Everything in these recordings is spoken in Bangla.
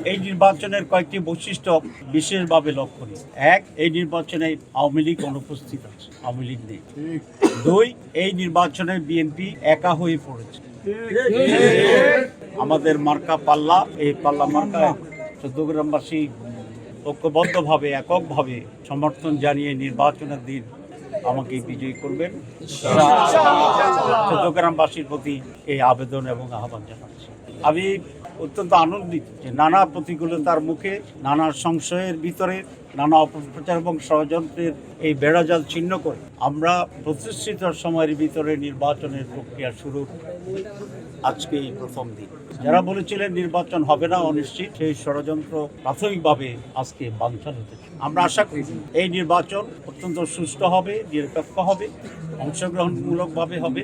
এই নির্বাচনের কয়েকটি বৈশিষ্ট্য বিশেষভাবে লক্ষণীয়। এক, এই নির্বাচনে আওয়ামী লীগ অনুপস্থিত আছে, আওয়ামী লীগ নেই। দুই, এই নির্বাচনে বিএনপি একা হয়ে পড়েছে। আমাদের মার্কা পাল্লা, এই পাল্লা মার্কায় চট্টগ্রামবাসী ঐক্যবদ্ধভাবে এককভাবে সমর্থন জানিয়ে নির্বাচনের দিন আমাকে বিজয়ী করবেন। চট্টগ্রামবাসীর প্রতি এই আবেদন এবং আহ্বান জানাচ্ছি। আমি অত্যন্ত আনন্দিত যে নানা প্রতিকূলতার মুখে, নানা সংশয়ের ভিতরে, নানা অপপ্রচার এবং ষড়যন্ত্রের এই বেড়াজাল ছিন্ন করে আমরা প্রতিষ্ঠিত সময়ের ভিতরে নির্বাচনের প্রক্রিয়া শুরুর আজকে এই প্রথম দিন। যারা বলেছিলেন নির্বাচন হবে না, অনিশ্চিত, সেই ষড়যন্ত্র প্রাথমিকভাবে আজকে বানচাল হতেছে। আমরা আশা করি এই নির্বাচন অত্যন্ত সুষ্ঠু হবে, নিরপেক্ষ হবে, অংশগ্রহণমূলকভাবে হবে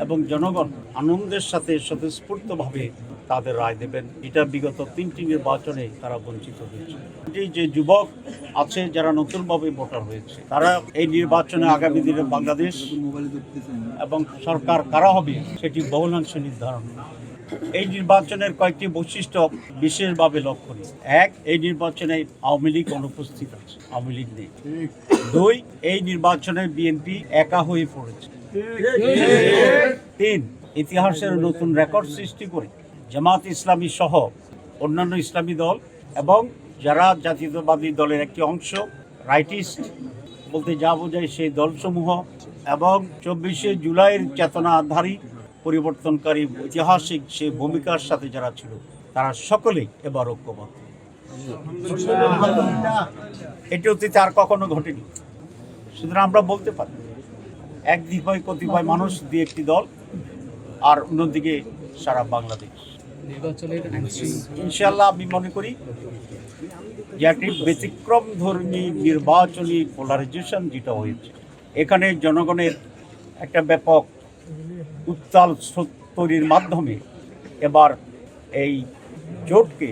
এবং জনগণ আনন্দের সাথে স্বতঃস্ফূর্তভাবে তাদের রায় দেবেন। এটা বিগত 3টি নির্বাচনে তারা বঞ্চিত হয়েছে। যে যুবক আছে যারা নতুনভাবে ভোটার হয়েছে, তারা এই নির্বাচনে আগামী দিনে বাংলাদেশ এবং সরকার কারা হবে সেটি বহুলাংশে নির্ধারণ। এই নির্বাচনের কয়েকটি বৈশিষ্ট্য বিশেষভাবে লক্ষণীয়। এক, এই নির্বাচনে আওয়ামী লীগ অনুপস্থিত আছে, আওয়ামী লীগ নেই। দুই, এই নির্বাচনে বিএনপি একা হয়ে পড়েছে। তিন, ইতিহাসের নতুন রেকর্ড সৃষ্টি করে জামাত ইসলামী সহ অন্যান্য ইসলামী দল এবং যারা জাতীয়তাবাদী দলের একটি অংশ, রাইটিস্ট বলতে যা বোঝায় সেই দলসমূহ এবং 24শে জুলাইয়ের চেতনাধারী পরিবর্তনকারী ঐতিহাসিক সেই ভূমিকার সাথে যারা ছিল, তারা সকলেই এবার ঐক্যবদ্ধ। এটি অতীতে আর কখনো ঘটেনি। সুতরাং আমরা বলতে পারি একদিকে কতিপয় মানুষ দিয়ে একটি দল, আর অন্যদিকে সারা বাংলাদেশ। ইনশাআল্লাহ আমি মনে করি যে একটি ব্যতিক্রম ধর্মী নির্বাচনী পোলারাইজেশন যেটা হয়েছে, এখানে জনগণের একটা ব্যাপক উত্তাল তৈরির মাধ্যমে এবার এই জোটকে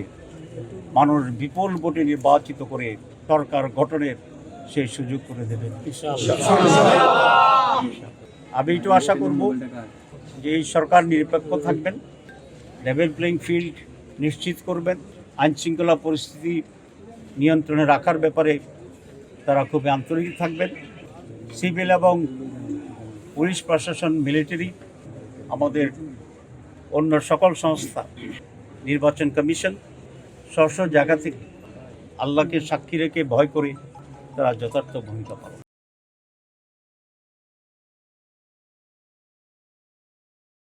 মানুষ বিপুল ভোটে নির্বাচিত করে সরকার গঠনের সেই সুযোগ করে দেবেন। আমি একটু আশা করব যে এই সরকার নিরপেক্ষ থাকবেন, লেভেল প্লেইং ফিল্ড নিশ্চিত করবেন, আইনশৃঙ্খলা পরিস্থিতি নিয়ন্ত্রণে রাখার ব্যাপারে তারা খুবই আন্তরিক থাকবেন। সিভিল এবং পুলিশ প্রশাসন, মিলিটারি, আমাদের অন্য সকল সংস্থা, নির্বাচন কমিশন স্ব জায়গা থেকে আল্লাহকে সাক্ষী রেখে ভয় করে তারা যথার্থ ভূমিকা পালন